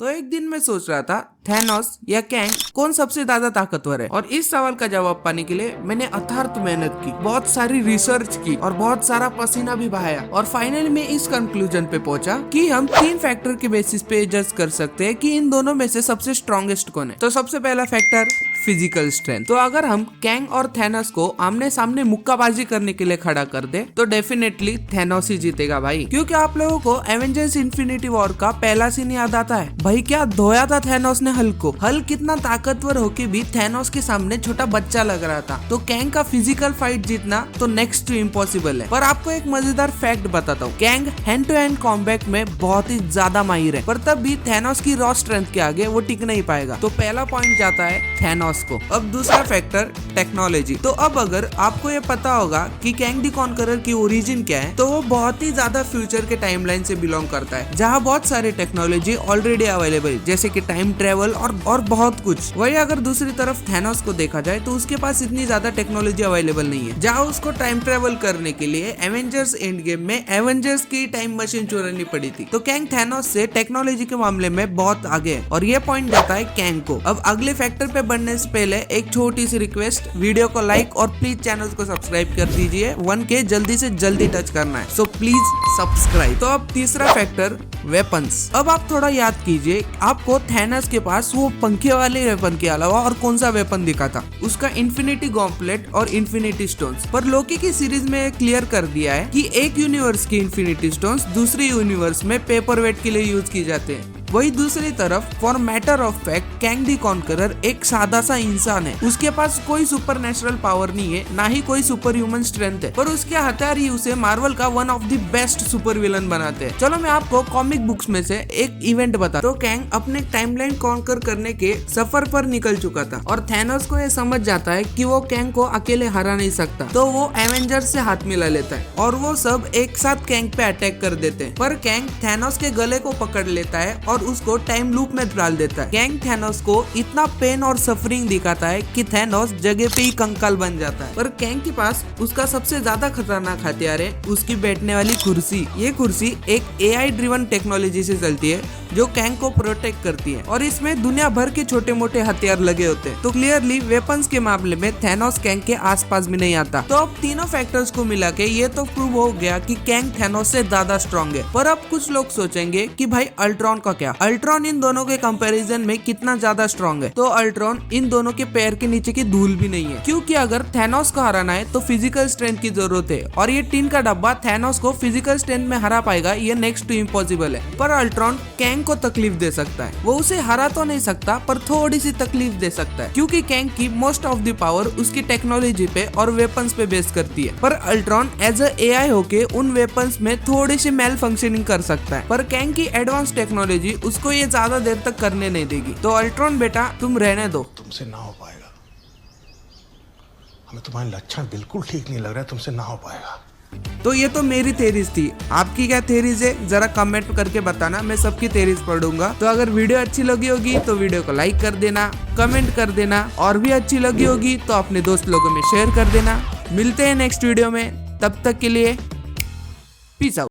तो एक दिन मैं सोच रहा था थैनोस या कैंग कौन सबसे ज्यादा ताकतवर है, और इस सवाल का जवाब पाने के लिए मैंने अथार्थ मेहनत की, बहुत सारी रिसर्च की और बहुत सारा पसीना भी बहाया, और फाइनली मैं इस कंक्लूजन पे पहुंचा कि हम 3 फैक्टर के बेसिस पे जज कर सकते हैं कि इन दोनों में से सबसे स्ट्रॉन्गेस्ट कौन है। तो सबसे पहला फैक्टर फिजिकल स्ट्रेंथ। तो अगर हम कैंग और थैनोस को आमने सामने मुक्काबाजी करने के लिए खड़ा कर दे तो डेफिनेटली थैनोस ही जीतेगा भाई, क्योंकि आप लोगों को एवेंजर्स इन्फिनिटी वॉर का पहला सीन याद आता है। भाई क्या धोया था थैनोस ने हल्क को। हल्क कितना ताकतवर होके भी थैनोस के सामने छोटा बच्चा लग रहा था। तो कैंग का फिजिकल फाइट जीतना तो नेक्स्ट टू इम्पॉसिबल है। पर आपको एक मजेदार फैक्ट बताता हूँ, कैंग हैंड टू हैंड कॉम्बैट में बहुत ही ज्यादा माहिर है, पर तब भी थैनोस की रॉ स्ट्रेंथ के आगे वो टिक नहीं पाएगा। तो पहला पॉइंट जाता है थैनोस को। अब दूसरा फैक्टर टेक्नोलॉजी। तो अब अगर आपको ये पता होगा कि कैंग द कॉन्करर की ओरिजिन क्या है, तो वो बहुत ही ज्यादा फ्यूचर के टाइमलाइन से बिलोंग करता है, जहाँ बहुत सारी टेक्नोलॉजी ऑलरेडी अवेलेबल, जैसे कि टाइम ट्रेवल और बहुत कुछ। वही अगर दूसरी तरफ थैनोस को देखा जाए तो उसके पास इतनी ज्यादा टेक्नोलॉजी अवेलेबल नहीं है, जहाँ उसको टाइम ट्रेवल करने के लिए एवेंजर्स एंड गेम में एवेंजर्स की टाइम मशीन चुरानी पड़ी थी। तो कैंग थैनोस से टेक्नोलॉजी के मामले में बहुत आगे है, और ये पॉइंट जाता है कैंग को। अब अगले फैक्टर पे बढ़ने से पहले एक छोटी सी रिक्वेस्ट, वीडियो को लाइक और प्लीज चैनल को सब्सक्राइब कर दीजिए। 1K जल्दी से जल्दी टच करना है, सो प्लीज सब्सक्राइब। तो अब तीसरा फैक्टर वेपन्स। अब आप थोड़ा याद कीजिए, आपको थैनोस के पास वो पंखे वाले वेपन के अलावा और कौन सा वेपन दिखा था? उसका इन्फिनिटी गॉन्टलेट और इन्फिनिटी स्टोन्स। पर लोकी की सीरीज में क्लियर कर दिया है कि एक यूनिवर्स की इन्फिनिटी स्टोन्स दूसरे यूनिवर्स में पेपर वेट के लिए यूज की जाते हैं। वही दूसरी तरफ for matter of fact Kang the conqueror एक सादा सा इंसान है। उसके पास कोई सुपर नेचुरल पावर नहीं है, ना ही कोई सुपर ह्यूमन स्ट्रेंथ है, पर उसके हथियार ही उसे मार्वल का one of the best super villain बनाते हैं। चलो मैं आपको कॉमिक बुक्स में से एक इवेंट बता। तो कैंग अपने टाइमलाइन कॉन्कर करने के सफर पर निकल चुका था, और थैनोस को ये समझ जाता है कि वो कैंग को अकेले हरा नहीं सकता। तो वो एवेंजर्स से हाथ मिला लेता है, और वो सब एक साथ कैंग पे अटैक कर देते हैं। पर कैंग थैनोस के गले को पकड़ लेता है और उसको टाइम लूप में डाल देता है। कैंग थैनोस को इतना पेन और सफरिंग दिखाता है कि थैनोस जगह पे ही कंकाल बन जाता है। पर कैंग के पास उसका सबसे ज्यादा खतरनाक हथियार है उसकी बैठने वाली कुर्सी। ये कुर्सी एक AI ड्रिवन टेक्नोलॉजी से चलती है, जो कैंग को प्रोटेक्ट करती है, और इसमें दुनिया भर के छोटे मोटे हथियार लगे होते हैं। तो क्लियरली वेपन्स के मामले में थैनोस कैंग के आसपास भी नहीं आता। तो अब तीनों फैक्टर्स को मिला के ये तो प्रूव हो गया कि कैंग थैनोस से ज्यादा स्ट्रॉन्ग है। पर अब कुछ लोग सोचेंगे कि भाई अल्ट्रॉन का क्या? अल्ट्रॉन इन दोनों के कंपैरिजन में कितना ज्यादा स्ट्रॉन्ग है? तो अल्ट्रॉन इन दोनों के पैर के नीचे की धूल भी नहीं है, क्योंकि अगर थैनोस को हराना है तो फिजिकल स्ट्रेंथ की जरूरत है, और ये टीन का डब्बा थैनोस को फिजिकल स्ट्रेंथ में हरा पाएगा ये नेक्स्ट टू इम्पॉसिबल है। पर अल्ट्रॉन कैंग को तकलीफ दे सकता है। वो उसे हरा तो नहीं सकता, पर थोड़ी सी तकलीफ दे सकता है, क्योंकि कैंग की मोस्ट ऑफ द पावर उसकी टेक्नोलॉजी पे और वेपन्स पे बेस करती है। पर अल्ट्रॉन एज अ AI होके उन वेपन्स में थोड़ी सी मेल फंक्शनिंग कर सकता है, पर कैंग की एडवांस टेक्नोलॉजी उसको ये ज्यादा देर तक करने नहीं देगी। तो अल्ट्रॉन बेटा तुम रहने दो। तुमसे ना हो पाएगा, हमें तुम्हारे लक्षण बिल्कुल ठीक नहीं लग रहा है, तुमसे ना हो पाएगा। तो ये तो मेरी थेरीज थी, आपकी क्या थेरीज है जरा कमेंट करके बताना, मैं सबकी थेरीज पढ़ूंगा। तो अगर वीडियो अच्छी लगी होगी तो वीडियो को लाइक कर देना, कमेंट कर देना, और भी अच्छी लगी होगी तो अपने दोस्त लोगों में शेयर कर देना। मिलते हैं नेक्स्ट वीडियो में, तब तक के लिए पीस आउट।